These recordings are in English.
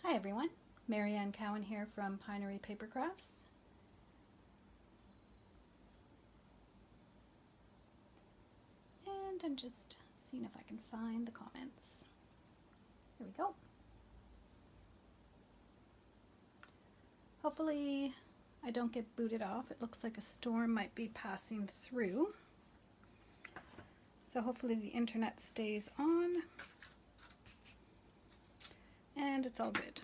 Hi everyone, Marianne Cowan here from Pinery Paper Crafts. And I'm just seeing if I can find the comments. Here we go. Hopefully I don't get booted off. It looks like a storm might be passing through. So hopefully the internet stays on. And it's all good.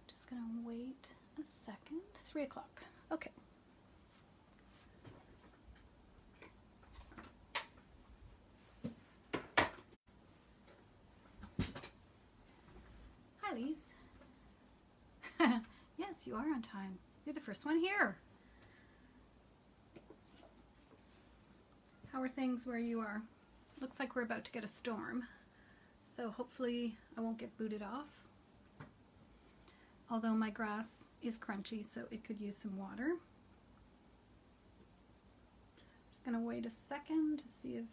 Just gonna wait a second. 3 o'clock. Okay. Hi, Lise. Yes, you are on time. You're the first one here. How are things where you are? Looks like we're about to get a storm. So hopefully I won't get booted off. Although my grass is crunchy, so it could use some water. Just gonna wait a second to see if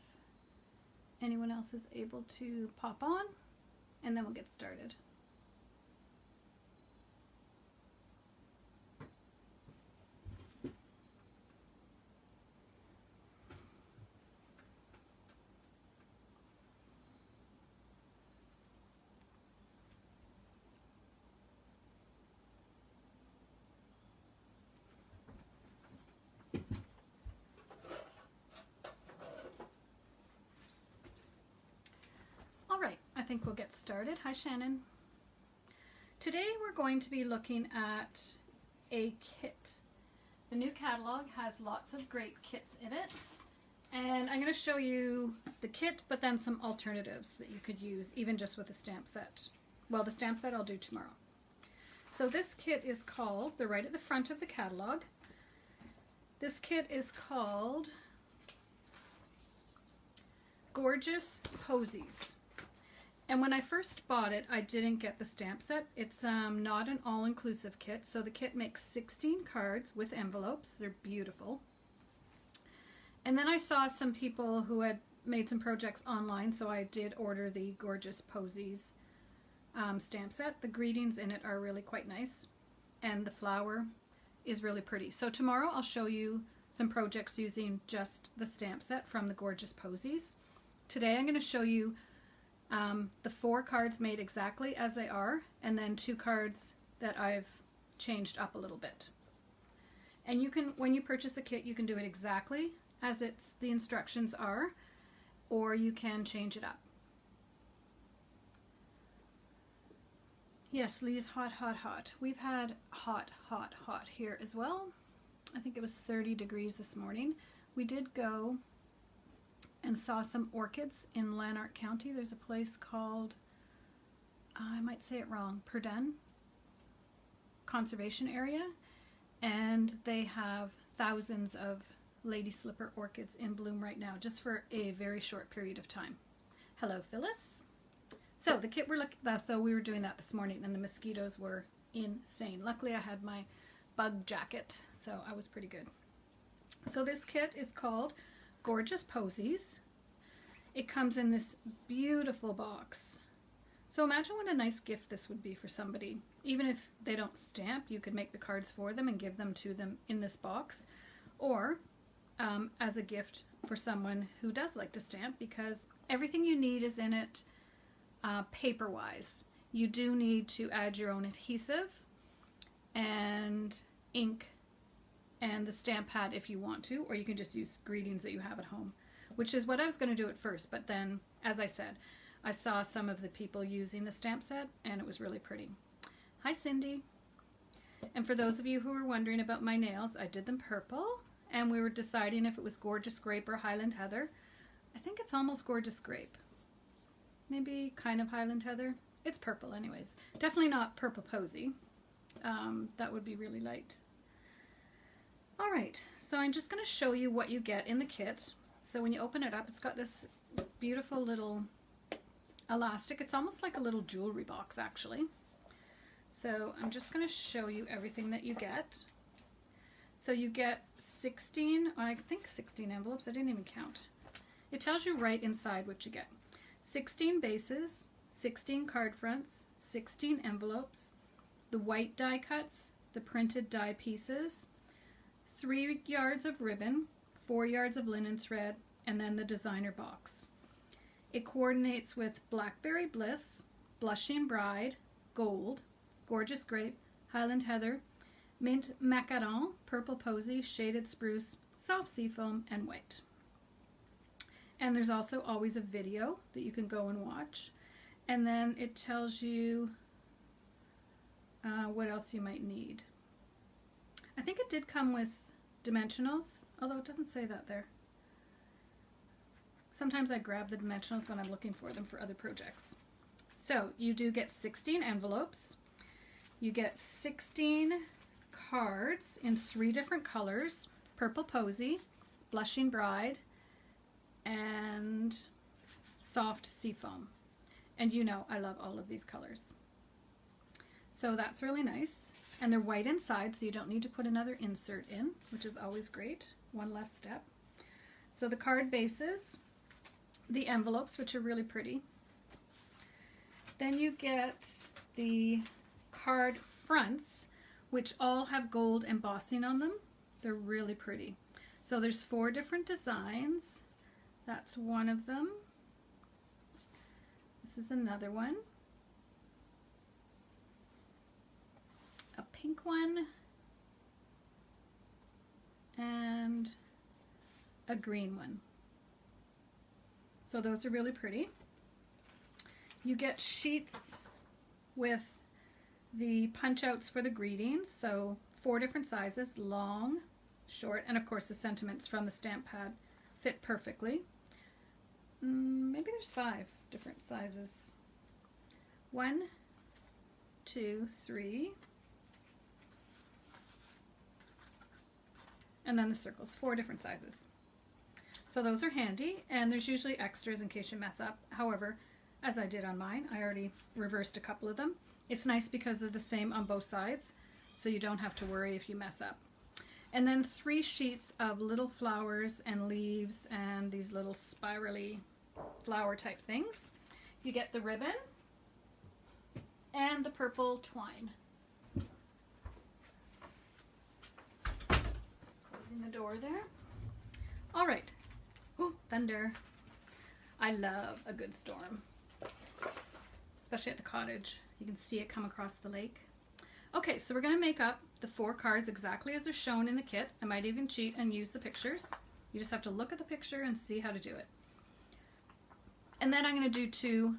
anyone else is able to pop on, and then we'll get started. I think we'll get started. Hi, Shannon. Today we're going to be looking at a kit. The new catalog has lots of great kits in it, and I'm going to show you the kit, but then some alternatives that you could use even just with a stamp set. Well, the stamp set I'll do tomorrow. So this kit is called, they're right at the front of the catalog. This kit is called Gorgeous Posies. And when I first bought it, I didn't get the stamp set. It's not an all-inclusive kit. So the kit makes 16 cards with envelopes. They're beautiful. And then I saw some people who had made some projects online, so I did order the Gorgeous Posies stamp set. The greetings in it are really quite nice. And the flower is really pretty. So tomorrow I'll show you some projects using just the stamp set from the Gorgeous Posies. Today I'm going to show you the 4 cards made exactly as they are, and then 2 cards that I've changed up a little bit. And you can, when you purchase a kit, you can do it exactly as the instructions are, or you can change it up. Yes, Lee's hot, hot, hot. We've had hot, hot, hot here as well. I think it was 30 degrees this morning. We did go and saw some orchids in Lanark County. There's a place called, I might say it wrong, Purdon Conservation Area, and they have thousands of lady slipper orchids in bloom right now, just for a very short period of time. Hello, Phyllis. So the kit we were doing that this morning, and the mosquitoes were insane. Luckily, I had my bug jacket, so I was pretty good. So this kit is called Gorgeous Posies. It comes in this beautiful box. So imagine what a nice gift this would be for somebody. Even if they don't stamp, you could make the cards for them and give them to them in this box, or as a gift for someone who does like to stamp, because everything you need is in it paper wise. You do need to add your own adhesive and ink and the stamp pad if you want to, or you can just use greetings that you have at home, which is what I was going to do at first, but then, as I said, I saw some of the people using the stamp set, and it was really pretty. Hi, Cindy. And for those of you who are wondering about my nails, I did them purple, and we were deciding if it was Gorgeous Grape or Highland Heather. I think it's almost Gorgeous Grape. Maybe kind of Highland Heather. It's purple anyways. Definitely not Purple Posy. That would be really light. Alright, so I'm just going to show you what you get in the kit. So when you open it up, it's got this beautiful little elastic. It's almost like a little jewelry box, actually. So I'm just going to show you everything that you get. So you get 16, I think 16 envelopes. I didn't even count. It tells you right inside what you get. 16 bases, 16 card fronts, 16 envelopes, the white die cuts, the printed die pieces, 3 yards of ribbon, 4 yards of linen thread, and then the designer box. It coordinates with Blackberry Bliss, Blushing Bride, Gold, Gorgeous Grape, Highland Heather, Mint Macaron, Purple Posy, Shaded Spruce, Soft Seafoam, and White. And there's also always a video that you can go and watch. And then it tells you what else you might need. I think it did come with dimensionals, although it doesn't say that there. Sometimes I grab the dimensionals when I'm looking for them for other projects. So you do get 16 envelopes. You get 16 cards in 3 different colors: Purple Posy, Blushing Bride, and Soft Seafoam. And you know I love all of these colors. So that's really nice. And they're white inside, so you don't need to put another insert in, which is always great. One less step. So the card bases, the envelopes, which are really pretty. Then you get the card fronts, which all have gold embossing on them. They're really pretty. So there's 4 different designs. That's one of them. This is another one. A pink one. And a green one. So those are really pretty. You get sheets with the punch outs for the greetings. So 4 different sizes: long, short, and of course the sentiments from the stamp pad fit perfectly. Maybe there's 5 different sizes. 1, 2, 3. And then the circles, 4 different sizes. So those are handy, and there's usually extras in case you mess up. However, as I did on mine, I already reversed a couple of them. It's nice because they're the same on both sides, so you don't have to worry if you mess up. And then 3 sheets of little flowers and leaves and these little spirally flower type things. You get the ribbon and the purple twine. Just closing the door there. All right. Oh, thunder. I love a good storm, especially at the cottage. You can see it come across the lake. Okay, so we're going to make up the 4 cards exactly as they're shown in the kit. I might even cheat and use the pictures. You just have to look at the picture and see how to do it. And then I'm going to do 2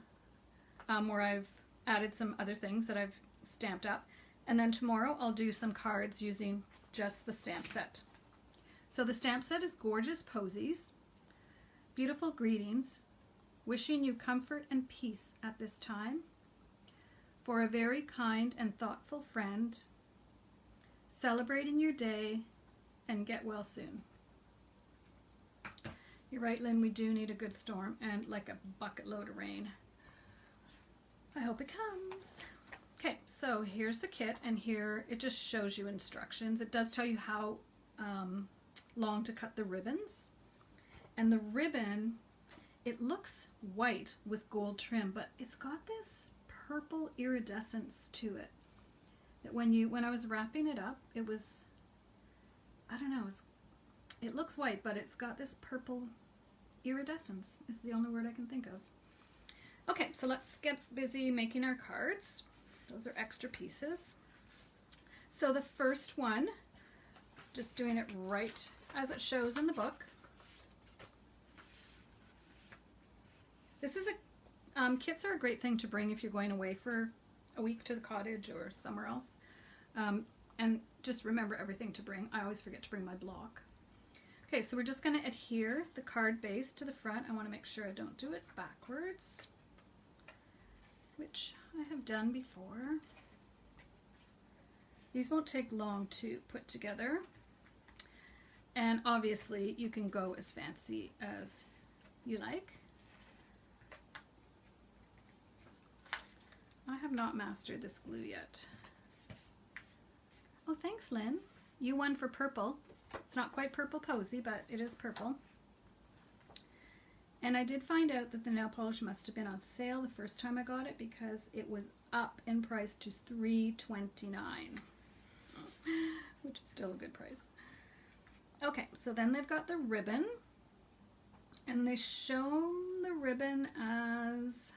where I've added some other things that I've stamped up. And then tomorrow I'll do some cards using just the stamp set. So the stamp set is Gorgeous Posies, Beautiful Greetings, Wishing you comfort and peace at this time, For a very kind and thoughtful friend, Celebrating your day, and Get well soon. You're right, Lynn, we do need a good storm and like a bucket load of rain. I hope it comes. Okay, so here's the kit, and here it just shows you instructions. It does tell you how long to cut the ribbons. And the ribbon, it looks white with gold trim, but it's got this purple iridescence to it. That when I was wrapping it up, it was, I don't know, it looks white, but it's got this purple iridescence is the only word I can think of. Okay, so let's get busy making our cards. Those are extra pieces. So the first one, just doing it right as it shows in the book. This is kits are a great thing to bring if you're going away for a week to the cottage or somewhere else. And just remember everything to bring. I always forget to bring my block. Okay, so we're just going to adhere the card base to the front. I want to make sure I don't do it backwards, which I have done before. These won't take long to put together. And obviously you can go as fancy as you like. I have not mastered this glue yet. Oh, thanks, Lynn. You won for purple. It's not quite Purple Posy, but it is purple. And I did find out that the nail polish must have been on sale the first time I got it because it was up in price to $3.29, which is still a good price. Okay, so then they've got the ribbon, and they show the ribbon as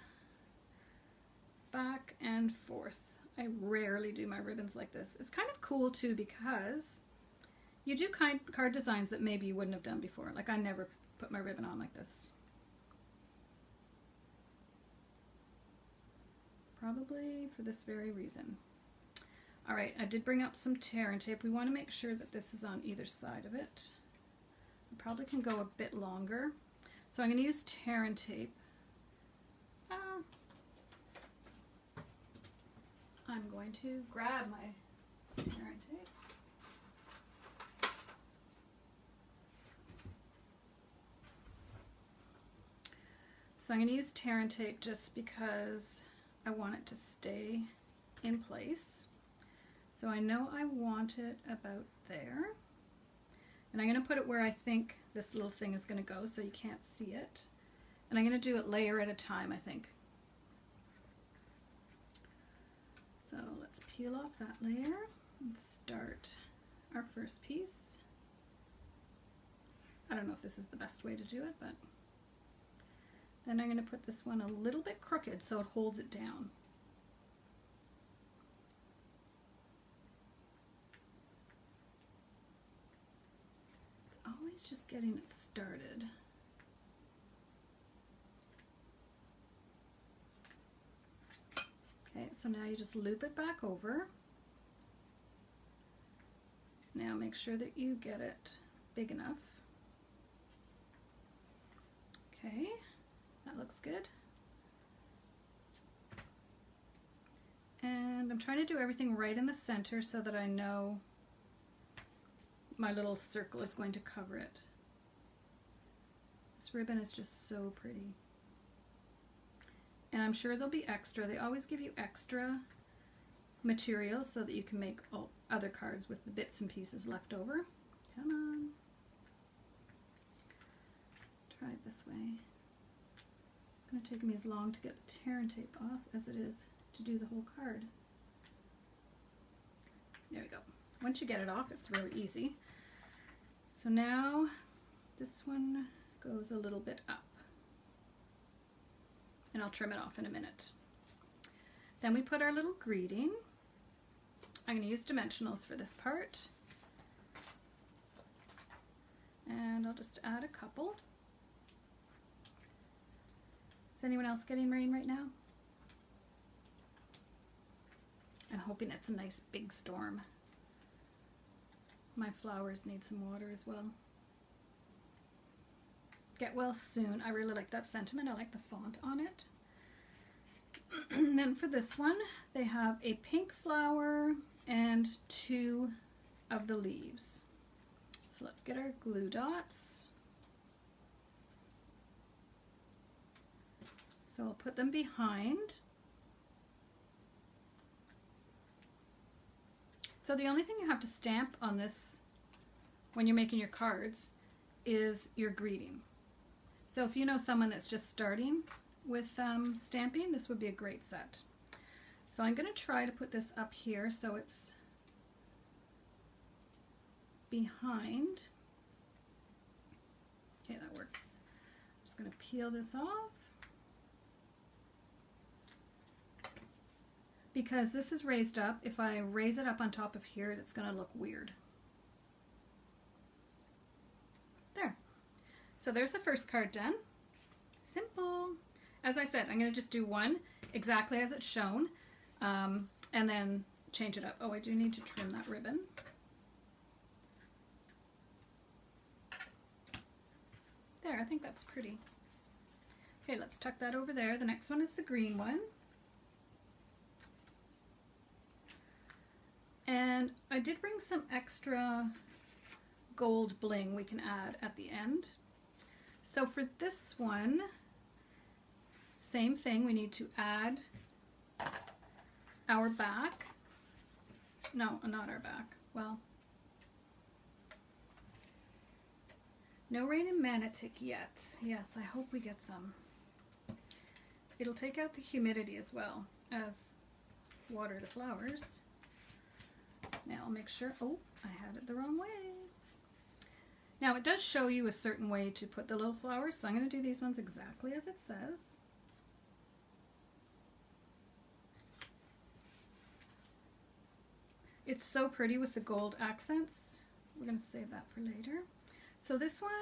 back and forth. I rarely do my ribbons like this. It's kind of cool too because you do card designs that maybe you wouldn't have done before. Like I never put my ribbon on like this. Probably for this very reason. All right, I did bring up some tear and tape. We want to make sure that this is on either side of it. I probably can go a bit longer. So I'm going to use tear and tape. I'm going to grab my tear and tape. So I'm going to use tear and tape just because I want it to stay in place. So I know I want it about there. And I'm going to put it where I think this little thing is going to go so you can't see it. And I'm going to do it layer at a time, I think. So let's peel off that layer and start our first piece. I don't know if this is the best way to do it, but then I'm going to put this one a little bit crooked so it holds it down. It's always just getting it started. Okay, so now you just loop it back over. Now make sure that you get it big enough. Okay, that looks good. And I'm trying to do everything right in the center so that I know my little circle is going to cover it. This ribbon is just so pretty. And I'm sure there'll be extra. They always give you extra material so that you can make all other cards with the bits and pieces left over. Come on. Try it this way. It's going to take me as long to get the tear and tape off as it is to do the whole card. There we go. Once you get it off, it's really easy. So now this one goes a little bit up. And I'll trim it off in a minute. Then we put our little greeting. I'm going to use dimensionals for this part. And I'll just add a couple. Is anyone else getting rain right now? I'm hoping it's a nice big storm. My flowers need some water as well. Get well soon. I really like that sentiment. I like the font on it. And then for this one, they have a pink flower and 2 of the leaves. So let's get our glue dots. So I'll put them behind. So the only thing you have to stamp on this when you're making your cards is your greeting. So if you know someone that's just starting with stamping, this would be a great set. So I'm going to try to put this up here so it's behind. Okay, that works. I'm just going to peel this off. Because this is raised up, if I raise it up on top of here, it's going to look weird. There. So there's the first card done. Simple. As I said, I'm going to just do one exactly as it's shown, and then change it up. Oh, I do need to trim that ribbon. There, I think that's pretty. Okay, let's tuck that over there. The next one is the green one. And I did bring some extra gold bling we can add at the end. So for this one, same thing, we need to add our back. No, not our back. Well, No rain in Manatik yet. Yes, I hope we get some. It'll take out the humidity as well as water the flowers. Now I'll make sure, oh, I had it the wrong way. Now it does show you a certain way to put the little flowers, so I'm going to do these ones exactly as it says. It's so pretty with the gold accents. We're going to save that for later. So this one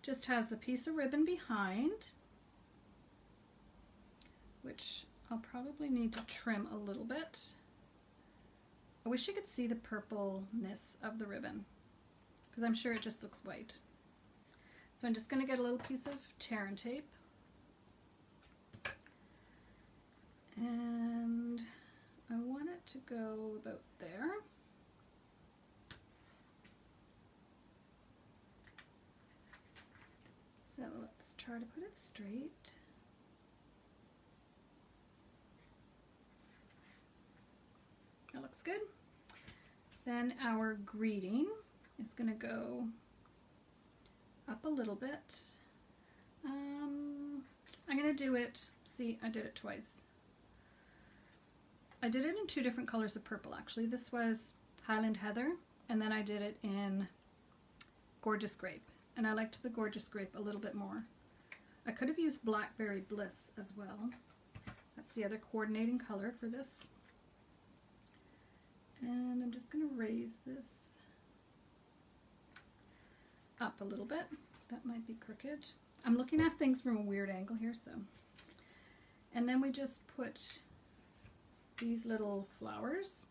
just has the piece of ribbon behind, which I'll probably need to trim a little bit. I wish you could see the purpleness of the ribbon, because I'm sure it just looks white. So I'm just going to get a little piece of tear and tape. And I want it to go about there. So let's try to put it straight. That looks good. Then our greeting is going to go up a little bit. I'm going to do it, see, I did it twice. I did it in 2 different colors of purple actually. This was Highland Heather, and then I did it in Gorgeous Grape. And I liked the Gorgeous Grape a little bit more. I could have used Blackberry Bliss as well. That's the other coordinating color for this. And I'm just going to raise this up a little bit. That might be crooked. I'm looking at things from a weird angle here, so. And then we just put these little flowers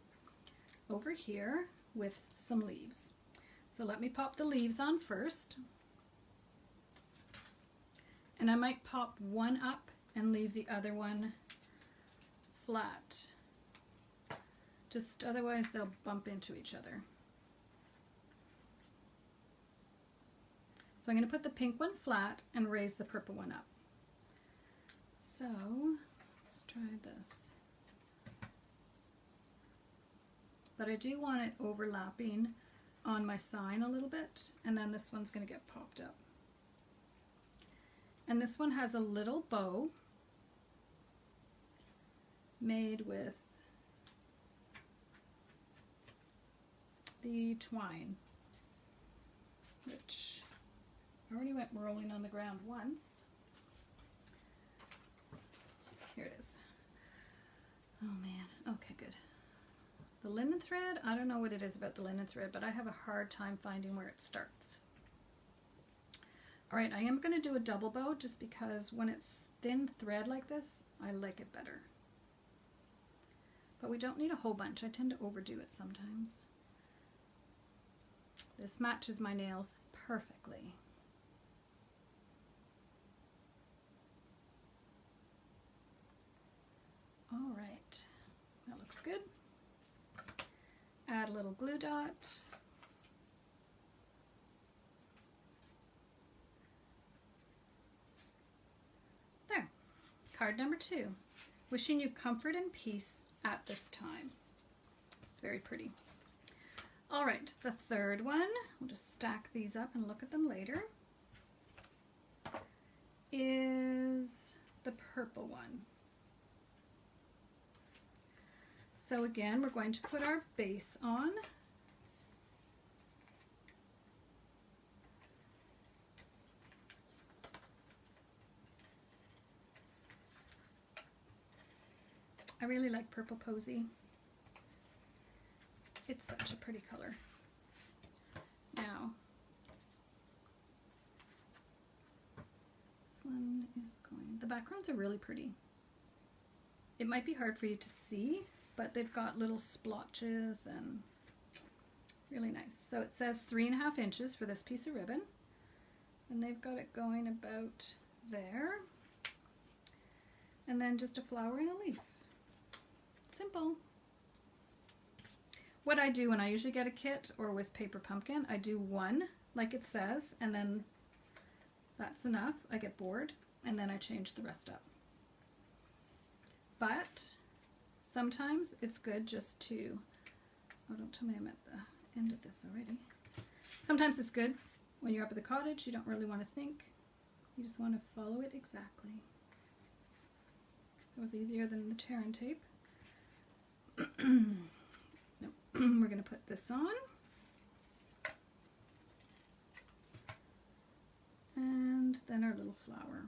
over here with some leaves. So let me pop the leaves on first. And I might pop one up and leave the other one flat. Just otherwise they'll bump into each other. So I'm going to put the pink one flat and raise the purple one up. So let's try this. But I do want it overlapping on my sign a little bit, and then this one's going to get popped up. And this one has a little bow made with the twine, which already went rolling on the ground once. Here it is. Oh man, okay, good. The linen thread, I don't know what it is about the linen thread, but I have a hard time finding where it starts. All right, I am going to do a double bow just because when it's thin thread like this, I like it better. But we don't need a whole bunch. I tend to overdo it sometimes. This matches my nails perfectly. All right, that looks good. Add a little glue dot. There, card number 2. Wishing you comfort and peace at this time. It's very pretty. All right, the third one, we'll just stack these up and look at them later, is the purple one. So again, we're going to put our base on. I really like purple posy. It's such a pretty color. Now, this one is going, the backgrounds are really pretty. It might be hard for you to see, but they've got little splotches and really nice. So it says 3.5 inches for this piece of ribbon, and they've got it going about there. And then just a flower and a leaf. Simple. What I do when I usually get a kit or with paper pumpkin, I do one like it says, and then that's enough. I get bored, and then I change the rest up. But sometimes it's good just to, oh, don't tell me I'm at the end of this already. Sometimes it's good when you're up at the cottage, you don't really want to think. You just want to follow it exactly. It was easier than the tear and tape. We're going to put this on. And then our little flower.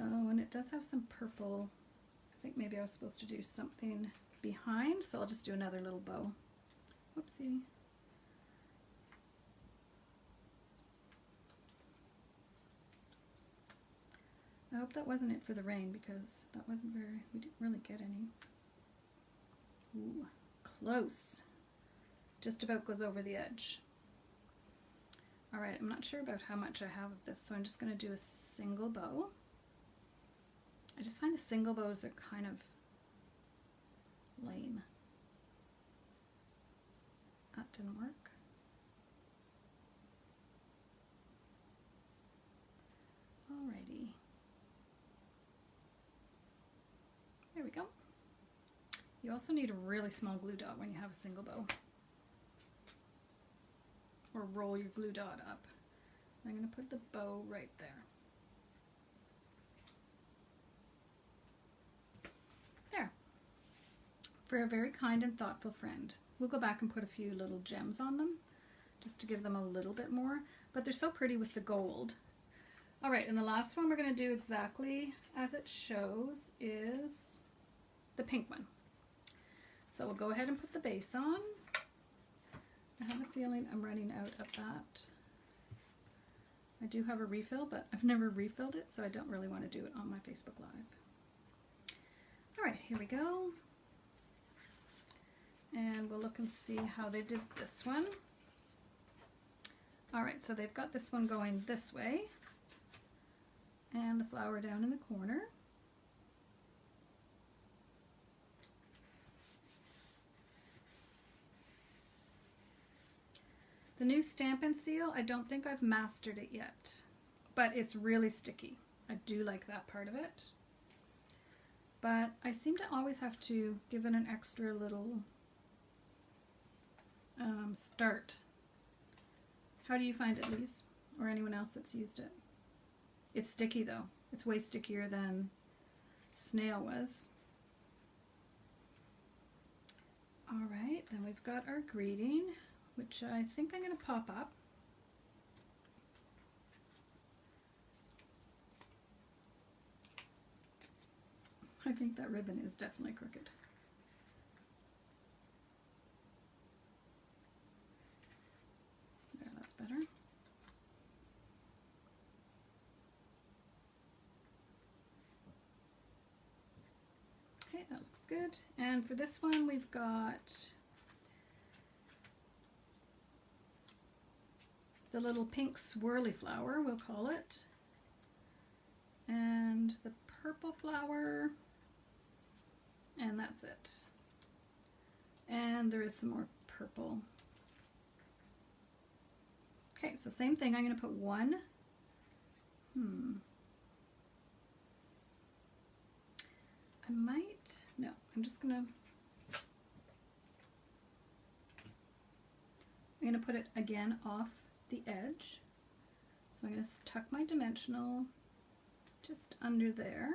Oh, and it does have some purple. I think maybe I was supposed to do something behind, so I'll just do another little bow. Whoopsie. I hope that wasn't it for the rain, because that wasn't very, we didn't really get any. Ooh, close. Just about goes over the edge. All right, I'm not sure about how much I have of this, so I'm just going to do a single bow. I just find the single bows are kind of lame. That didn't work. Alrighty. There we go. You also need a really small glue dot when you have a single bow. Or roll your glue dot up. I'm going to put the bow right there. There. For a very kind and thoughtful friend. We'll go back and put a few little gems on them, just to give them a little bit more, but they're so pretty with the gold. All right, and the last one we're going to do exactly as it shows is the pink one. So we'll go ahead and put the base on. I have a feeling I'm running out of that. I do have a refill, but I've never refilled it, so I don't really want to do it on my Facebook Live. All right, here we go. And we'll look and see how they did this one. All right, so they've got this one going this way, and the flower down in the corner. The new Stampin' Seal, I don't think I've mastered it yet, but it's really sticky. I do like that part of it. But I seem to always have to give it an extra little start. How do you find it, Lise? Or anyone else that's used it? It's sticky though. It's way stickier than Snail was. All right, then we've got our greeting, which I think I'm going to pop up. I think that ribbon is definitely crooked. There, that's better. Okay, that looks good. And for this one, we've got the little pink swirly flower, we'll call it, and the purple flower, and that's it. And there is some more purple. Okay, so same thing, I'm going to put one. I might, no, I'm going to put it again off the edge. So I'm going to tuck my dimensional just under there.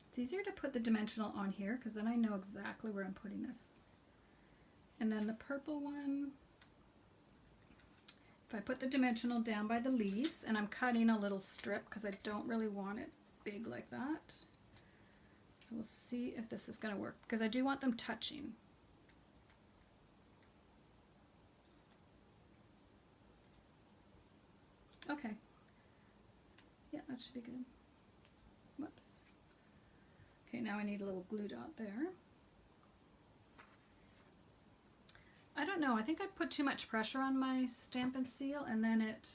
It's easier to put the dimensional on here because then I know exactly where I'm putting this. And then the purple one, if I put the dimensional down by the leaves, and I'm cutting a little strip because I don't really want it big like that. So we'll see if this is going to work because I do want them touching. Okay. Yeah, that should be good. Whoops. Okay, now I need a little glue dot there. I don't know, I think I put too much pressure on my Stampin' Seal and then it,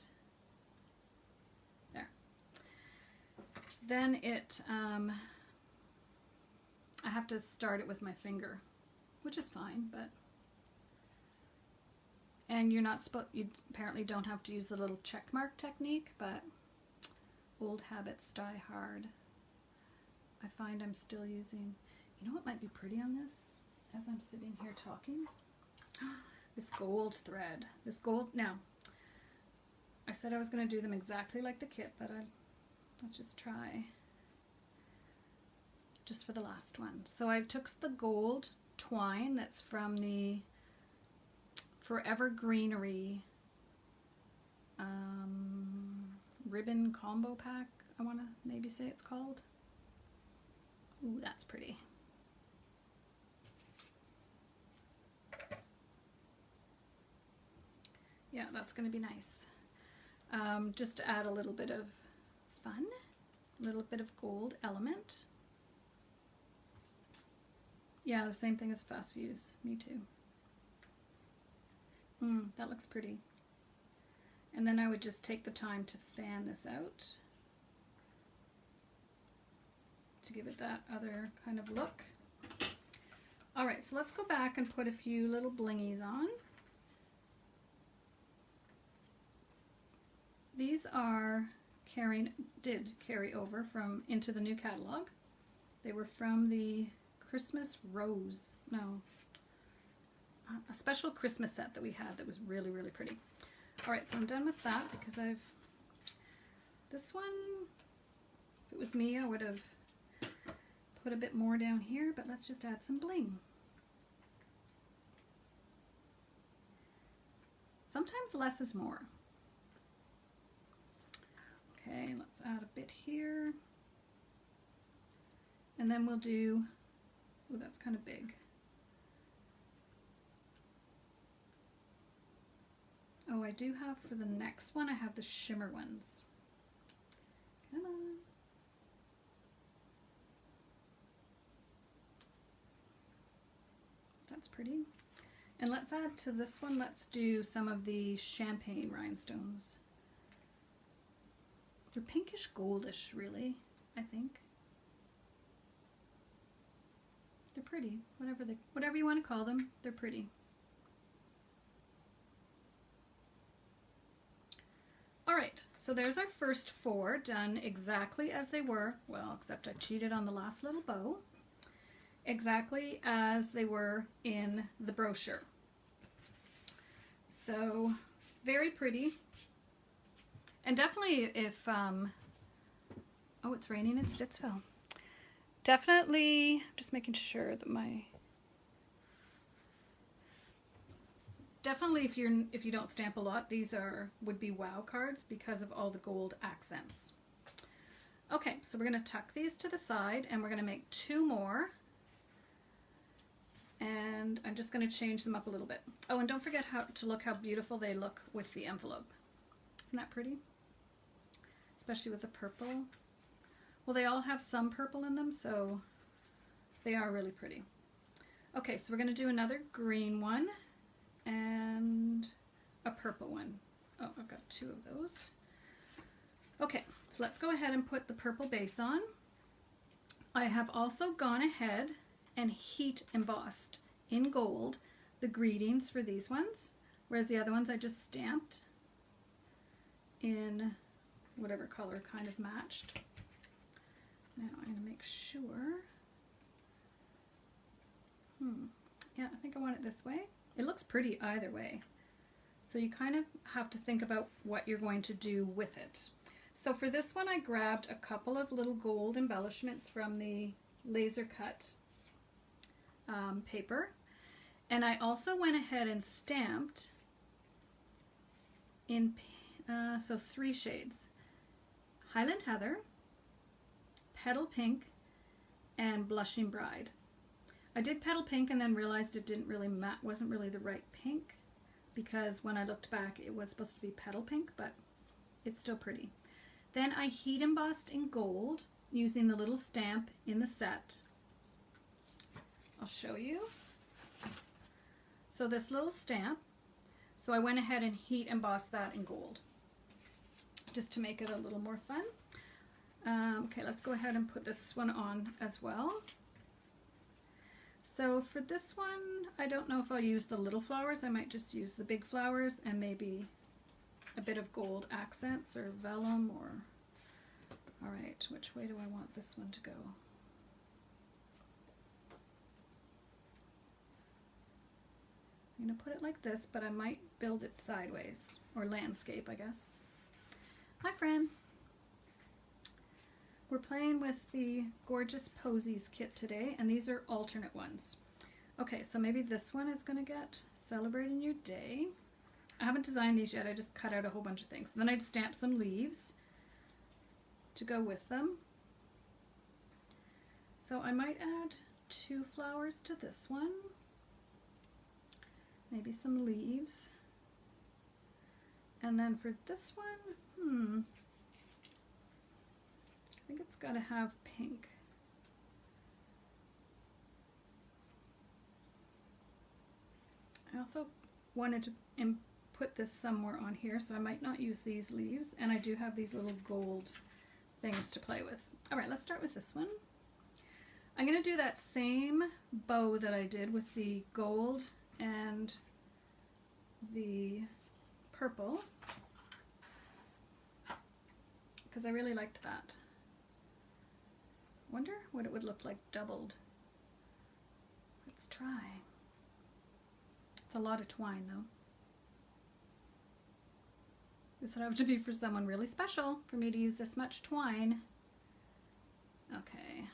there. Then it, I have to start it with my finger, which is fine, but, and you're not supposed, you apparently don't have to use the little check mark technique, but old habits die hard. I find I'm still using, you know what might be pretty on this as I'm sitting here talking? this gold thread. This gold, now, I said I was going to do them exactly like the kit, but let's just try just for the last one. So I took the gold twine that's from the Forever Greenery ribbon combo pack, I want to maybe say it's called. Ooh, that's pretty. Yeah, that's going to be nice. Just to add a little bit of fun, a little bit of gold element. Yeah, the same thing as Fast Views. Me too. That looks pretty. And then I would just take the time to fan this out to give it that other kind of look. All right, so let's go back and put a few little blingies on. These did carry over from into the new catalog. They were from the Christmas Rose, a special Christmas set that we had that was really, really pretty. All right, so I'm done with that because this one, if it was me, I would have put a bit more down here, but let's just add some bling. Sometimes less is more. Okay, let's add a bit here. And then we'll do, ooh, that's kind of big. Oh, I do have, for the next one, I have the shimmer ones. Come on. That's pretty. And let's add to this one, let's do some of the champagne rhinestones. They're pinkish goldish, really, I think. They're pretty, whatever you want to call them, they're pretty. All right, so there's our first 4 done exactly as they were. Well, except I cheated on the last little bow. Exactly as they were in the brochure. So, very pretty. And definitely if, oh, it's raining in Stittsville. Definitely, just making sure that definitely if you don't stamp a lot, these would be wow cards because of all the gold accents. Okay, so we're going to tuck these to the side and we're going to make 2 more. And I'm just going to change them up a little bit. Oh, and don't forget to look how beautiful they look with the envelope. Isn't that pretty? Especially with the purple. Well, they all have some purple in them, so they are really pretty. Okay, so we're going to do another green one and a purple one. Oh, I've got 2 of those. Okay, so let's go ahead and put the purple base on. I have also gone ahead and heat embossed in gold the greetings for these ones, whereas the other ones I just stamped in whatever color kind of matched. Now I'm going to make sure. Yeah, I think I want it this way. It looks pretty either way. So you kind of have to think about what you're going to do with it. So for this one I grabbed a couple of little gold embellishments from the laser cut paper, and I also went ahead and stamped in so 3 shades: Highland Heather, Petal Pink, and Blushing Bride. I did Petal Pink and then realized it didn't really wasn't really the right pink, because when I looked back it was supposed to be Petal Pink, but it's still pretty. Then I heat embossed in gold using the little stamp in the set. I'll show you. So this little stamp, so I went ahead and heat embossed that in gold just to make it a little more fun. Okay, let's go ahead and put this one on as well. So for this one, I don't know if I'll use the little flowers. I might just use the big flowers and maybe a bit of gold accents or vellum or... All right, which way do I want this one to go? I'm I'm going to put it like this, but I might build it sideways, or landscape, I guess. Hi, friend. We're playing with the gorgeous Posies kit today, and these are alternate ones. Okay, so maybe this one is going to get Celebrating Your Day. I haven't designed these yet, I just cut out a whole bunch of things. Then I'd stamp some leaves to go with them. So I might add 2 flowers to this one. Maybe some leaves. And then for this one, I think it's got to have pink. I also wanted to put this somewhere on here, so I might not use these leaves. And I do have these little gold things to play with. All right, let's start with this one. I'm going to do that same bow that I did with the gold and the purple, because I really liked that. Wonder what it would look like doubled. Let's try. It's a lot of twine though. This would have to be for someone really special for me to use this much twine. Okay.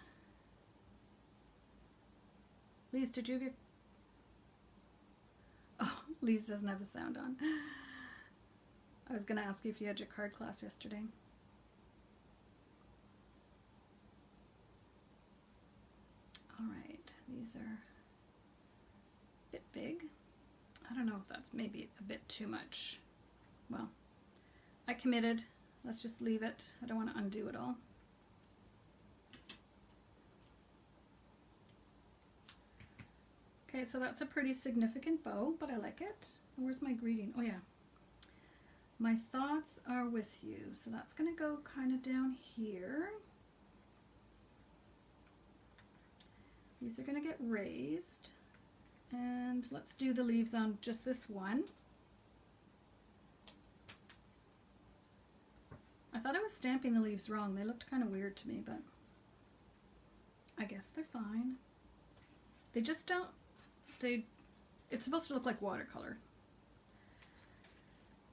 Lise, did you have your... Oh, Lise doesn't have the sound on. I was going to ask you if you had your card class yesterday. All right, these are a bit big. I don't know if that's maybe a bit too much. Well, I committed. Let's just leave it. I don't want to undo it all. Okay, so that's a pretty significant bow, but I like it. Where's my greeting? Oh yeah. My thoughts are with you. So that's going to go kind of down here. These are going to get raised. And let's do the leaves on just this one. I thought I was stamping the leaves wrong. They looked kind of weird to me, but I guess they're fine. They just don't... It's supposed to look like watercolor.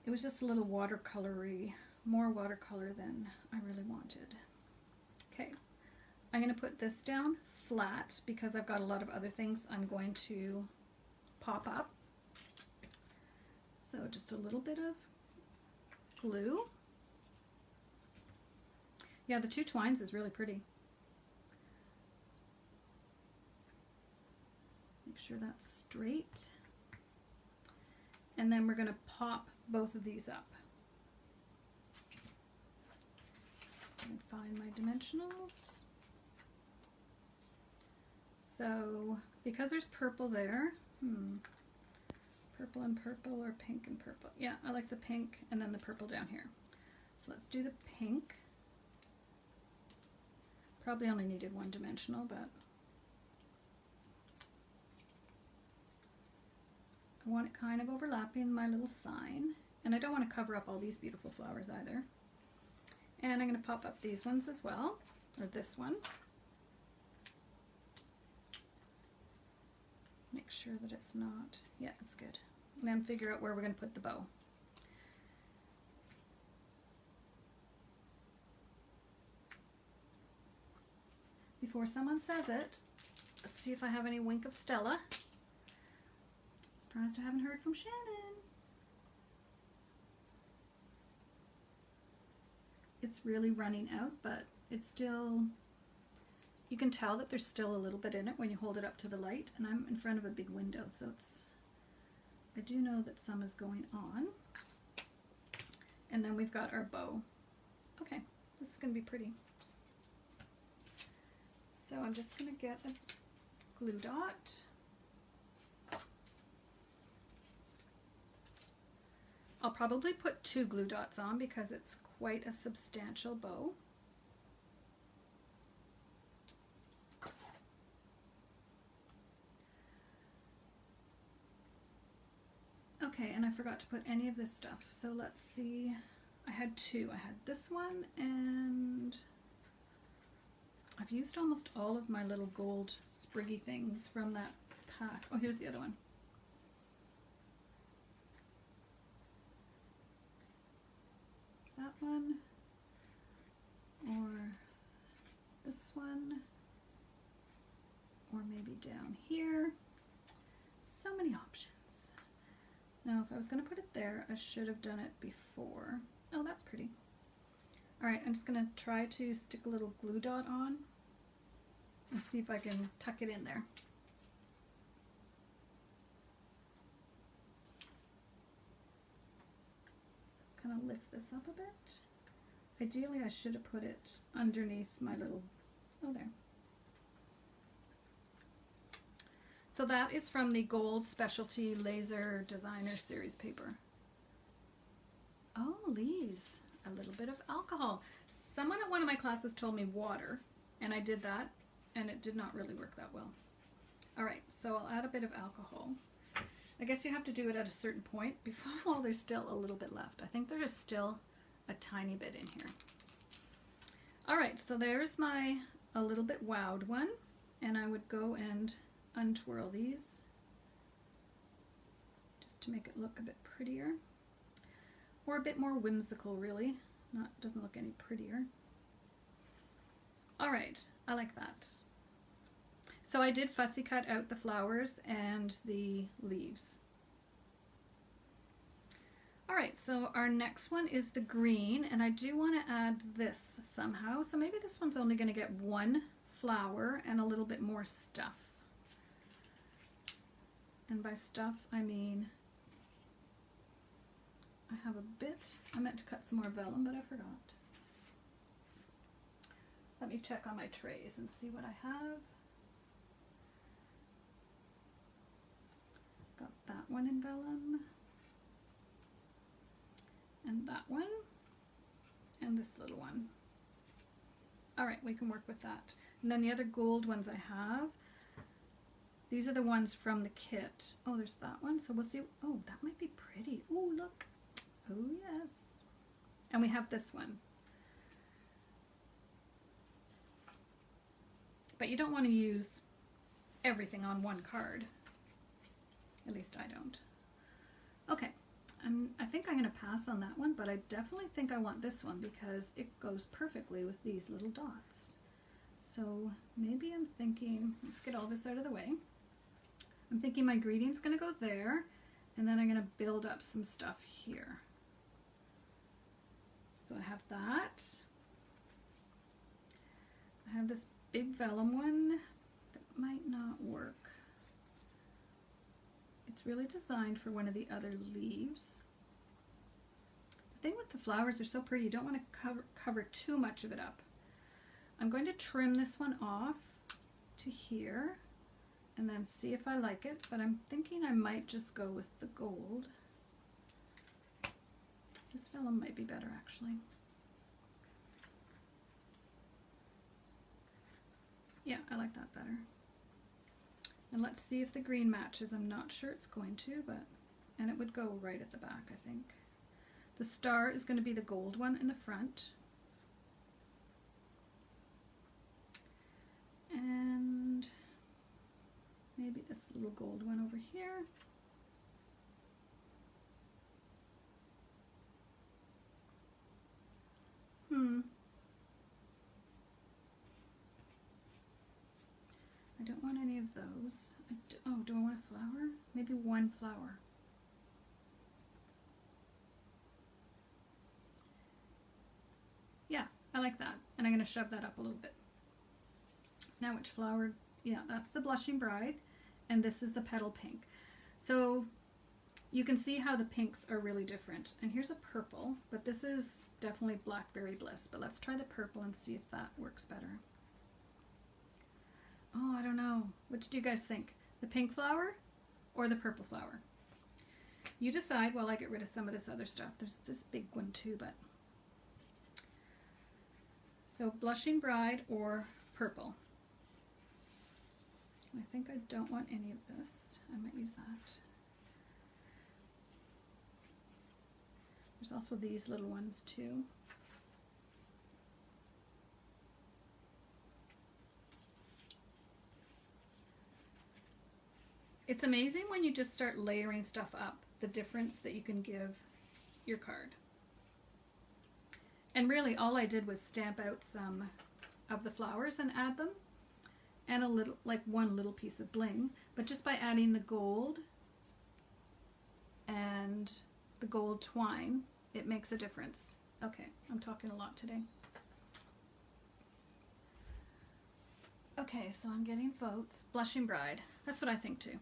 It was just a little watercolory, more watercolor than I really wanted. Okay, I'm going to put this down flat because I've got a lot of other things I'm going to pop up. So just a little bit of glue. Yeah, the 2 twines is really pretty. Make sure that's straight. And then we're going to pop both of these up. And find my dimensionals. So, because there's purple there, purple and purple or pink and purple. Yeah, I like the pink and then the purple down here. So let's do the pink. Probably only needed 1 dimensional, but I want it kind of overlapping my little sign. And I don't want to cover up all these beautiful flowers either. And I'm going to pop up these ones as well, or this one. Make sure that it's not, yeah, it's good. And then figure out where we're going to put the bow. Before someone says it, let's see if I have any wink of Stella. Surprised I haven't heard from Shannon. It's really running out, but it's still, you can tell that there's still a little bit in it when you hold it up to the light, and I'm in front of a big window, so it's, I do know that some is going on. And then we've got our bow. Okay, this is going to be pretty. So I'm just going to get a glue dot. I'll probably put 2 glue dots on because it's quite a substantial bow. Okay, and I forgot to put any of this stuff. So let's see. I had 2. I had this one, and I've used almost all of my little gold spriggy things from that pack. Oh, here's the other one. was going to put it there. I should have done it before. Oh, that's pretty. All right, I'm just going to try to stick a little glue dot on and see if I can tuck it in there. Just kind of lift this up a bit. Ideally, I should have put it underneath my little, oh there. So that is from the Gold Specialty Laser Designer Series paper. Oh, leaves. A little bit of alcohol. Someone at one of my classes told me water, and I did that, and it did not really work that well. All right, so I'll add a bit of alcohol. I guess you have to do it at a certain point before, well, there's still a little bit left. I think there is still a tiny bit in here. All right, so there's my a little bit wowed one, and I would go and untwirl these just to make it look a bit prettier, or a bit more whimsical, really. Doesn't look any prettier. All right, I like that. So I did fussy cut out the flowers and the leaves. All right, so our next one is the green, and I do want to add this somehow. So maybe this one's only going to get one flower and a little bit more stuff. And by stuff, I mean, I have a bit, I meant to cut some more vellum, but I forgot. Let me check on my trays and see what I have. Got that one in vellum, and that one, and this little one. All right, we can work with that. And then the other gold ones I have, these are the ones from the kit. Oh, there's that one, so we'll see. Oh, that might be pretty. Oh, look. Oh, yes. And we have this one. But you don't want to use everything on one card. At least I don't. Okay, I think I'm going to pass on that one, but I definitely think I want this one because it goes perfectly with these little dots. So maybe I'm thinking, let's get all this out of the way. I'm thinking my greeting's going to go there, and then I'm going to build up some stuff here. So I have that. I have this big vellum one that might not work. It's really designed for one of the other leaves. The thing with the flowers, they're so pretty, you don't want to cover too much of it up. I'm going to trim this one off to here and then see if I like it, but I'm thinking I might just go with the gold. This vellum might be better, actually. Yeah, I like that better. And let's see if the green matches. I'm not sure it's going to, but, and it would go right at the back, I think. The star is going to be the gold one in the front. And maybe this little gold one over here. I don't want any of those. Oh, do I want a flower? Maybe one flower. Yeah, I like that. And I'm going to shove that up a little bit. Now which flower? Yeah, that's the Blushing Bride, and this is the Petal Pink. So you can see how the pinks are really different. And here's a purple, but this is definitely Blackberry Bliss. But let's try the purple and see if that works better. Oh, I don't know. Which do you guys think? The pink flower or the purple flower? You decide while I get rid of some of this other stuff. There's this big one too, but... So Blushing Bride or purple? I think I don't want any of this. I might use that. There's also these little ones too. It's amazing when you just start layering stuff up, the difference that you can give your card. And really all I did was stamp out some of the flowers and add them, and a little, like one little piece of bling, but just by adding the gold and the gold twine, it makes a difference. Okay, I'm talking a lot today. Okay, so I'm getting votes. Blushing Bride. That's what I think too.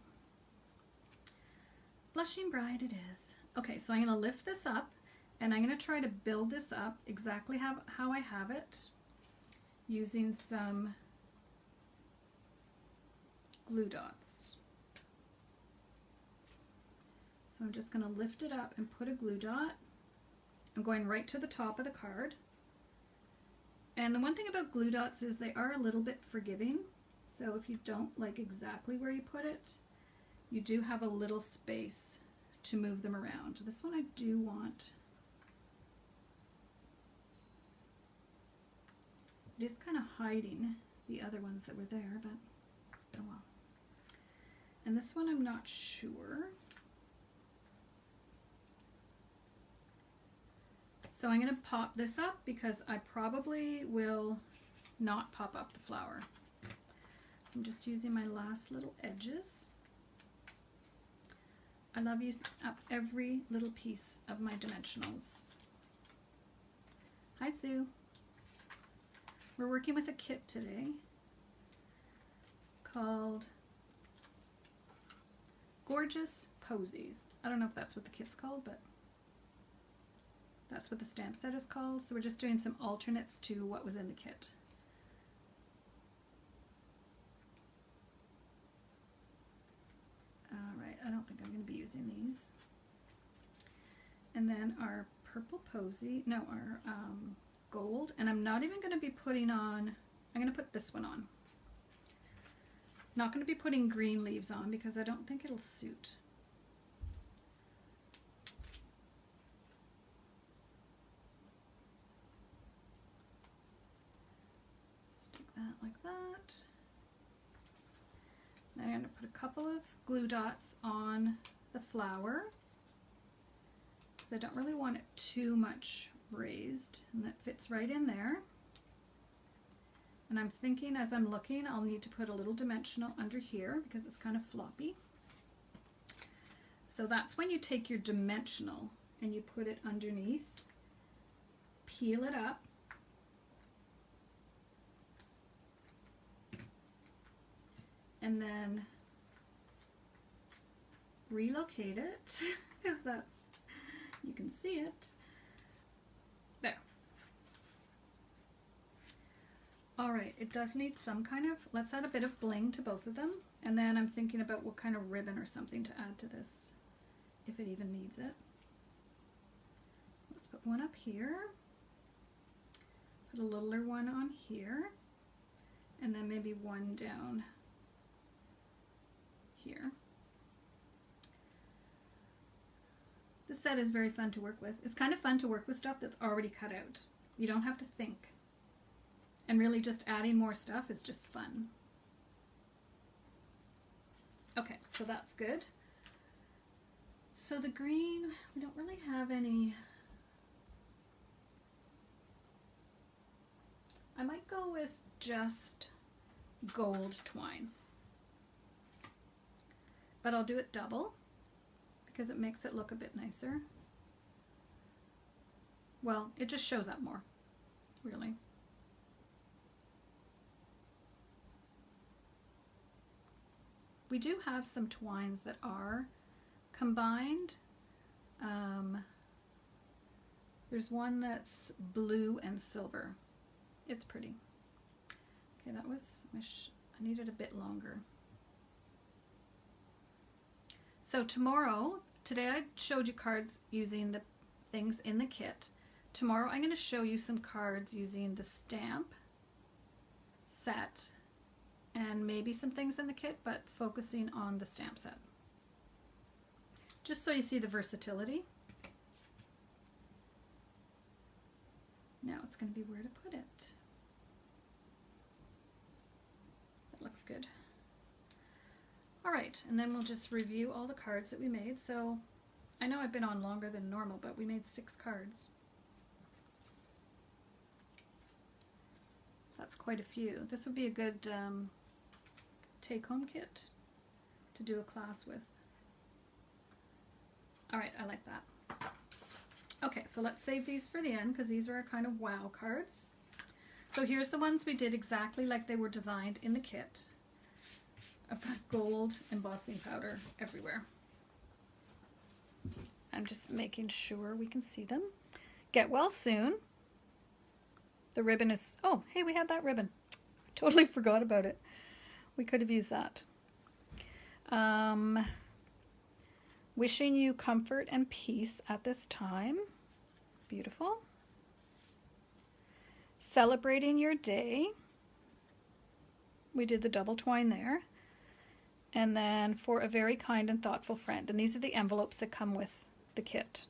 Blushing Bride it is. Okay, so I'm going to lift this up and I'm going to try to build this up exactly how I have it using some glue dots. So I'm just going to lift it up and put a glue dot. I'm going right to the top of the card. And the one thing about glue dots is they are a little bit forgiving. So if you don't like exactly where you put it, you do have a little space to move them around. This one I do want. It is kind of hiding the other ones that were there, but oh well. And this one I'm not sure. So I'm going to pop this up because I probably will not pop up the flower. So I'm just using my last little edges. I love using up every little piece of my dimensionals. Hi Sue. We're working with a kit today called Gorgeous Posies. I don't know if that's what the kit's called, but that's what the stamp set is called. So we're just doing some alternates to what was in the kit. Alright, I don't think I'm going to be using these. And then our purple posy, no, our gold. And I'm not even going to be putting on, I'm going to put this one on. Not going to be putting green leaves on because I don't think it'll suit. That like that. Then I'm going to put a couple of glue dots on the flower because I don't really want it too much raised, and that fits right in there. And I'm thinking as I'm looking I'll need to put a little dimensional under here because it's kind of floppy. So that's when you take your dimensional and you put it underneath, peel it up, and then relocate it because that's, you can see it there. All right, it does need some kind of, let's add a bit of bling to both of them, and then I'm thinking about what kind of ribbon or something to add to this, if it even needs it. Let's put one up here, put a littler one on here, and then maybe one down here. This set is very fun to work with. It's kind of fun to work with stuff that's already cut out. You don't have to think. And really just adding more stuff is just fun. Okay, so that's good. So the green, we don't really have any. I might go with just gold twine. But I'll do it double because it makes it look a bit nicer. Well, it just shows up more, really. We do have some twines that are combined. There's one that's blue and silver. It's pretty. Okay, that was, I needed a bit longer. So tomorrow, today I showed you cards using the things in the kit. Tomorrow I'm going to show you some cards using the stamp set and maybe some things in the kit, but focusing on the stamp set. Just so you see the versatility. Now it's going to be where to put it. That looks good. All right, and then we'll just review all the cards that we made. So I know I've been on longer than normal, but we made 6 cards. That's quite a few. This would be a good take-home kit to do a class with. All right, I like that. Okay, so let's save these for the end because these are kind of wow cards. So here's the ones we did exactly like they were designed in the kit. I've got gold embossing powder everywhere. I'm just making sure we can see them. Get well soon. The ribbon is, oh, hey, we had that ribbon. Totally forgot about it. We could have used that. Wishing you comfort and peace at this time. Beautiful. Celebrating your day. We did the double twine there. And then for a very kind and thoughtful friend. And these are the envelopes that come with the kit.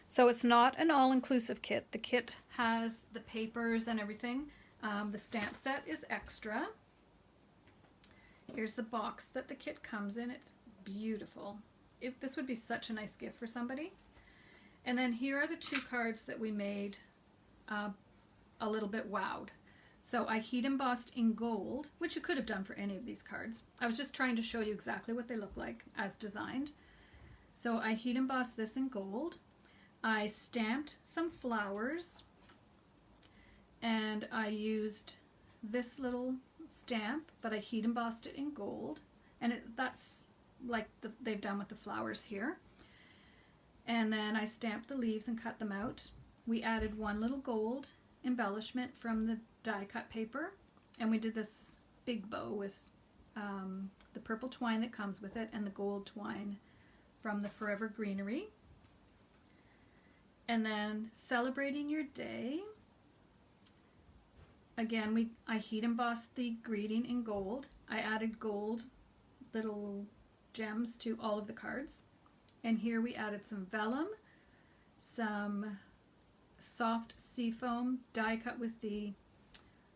So it's not an all-inclusive kit. The kit has the papers and everything. The stamp set is extra. Here's the box that the kit comes in. It's beautiful. This would be such a nice gift for somebody. And then here are the 2 cards that we made a little bit wowed. So I heat embossed in gold, which you could have done for any of these cards. I was just trying to show you exactly what they look like as designed. So I heat embossed this in gold. I stamped some flowers and I used this little stamp, but I heat embossed it in gold. And that's like they've done with the flowers here. And then I stamped the leaves and cut them out. We added 1 little gold embellishment from the die cut paper, and we did this big bow with the purple twine that comes with it and the gold twine from the Forever Greenery. And then celebrating your day, again I heat embossed the greeting in gold. I added gold little gems to all of the cards, and here we added some vellum, some soft seafoam die cut with the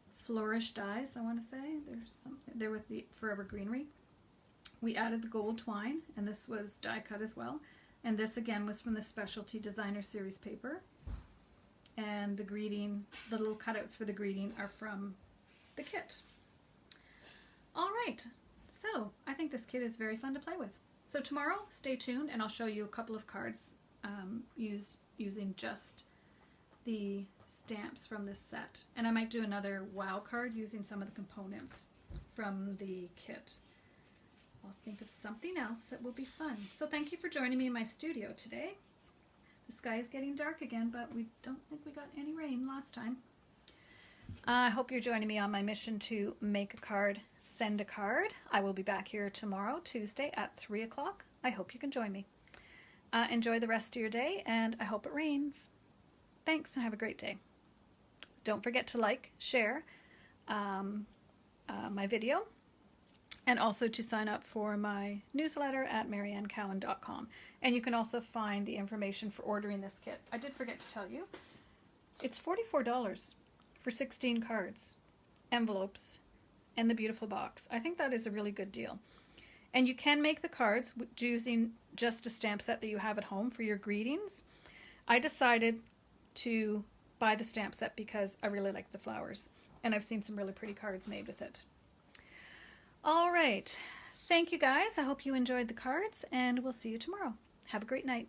Flourish dies, I want to say. There's something there with the Forever Greenery. We added the gold twine, and this was die cut as well. And this again was from the Specialty Designer Series paper. And the greeting, the little cutouts for the greeting are from the kit. All right, so I think this kit is very fun to play with. So tomorrow, stay tuned, and I'll show you a couple of cards using just the stamps from this set. And I might do another wow card using some of the components from the kit. I'll think of something else that will be fun. So thank you for joining me in my studio today. The sky is getting dark again, but we don't think we got any rain last time. I hope you're joining me on my mission to make a card, send a card. I will be back here tomorrow, Tuesday at 3 o'clock. I hope you can join me. Enjoy the rest of your day, and I hope it rains. Thanks, and have a great day. Don't forget to like, share my video, and also to sign up for my newsletter at mariannecowan.com. And you can also find the information for ordering this kit. I did forget to tell you, it's $44 for 16 cards, envelopes, and the beautiful box. I think that is a really good deal. And you can make the cards using just a stamp set that you have at home for your greetings. I decided to buy the stamp set because I really like the flowers, and I've seen some really pretty cards made with it. All right, thank you guys. I hope you enjoyed the cards, and we'll see you tomorrow. Have a great night.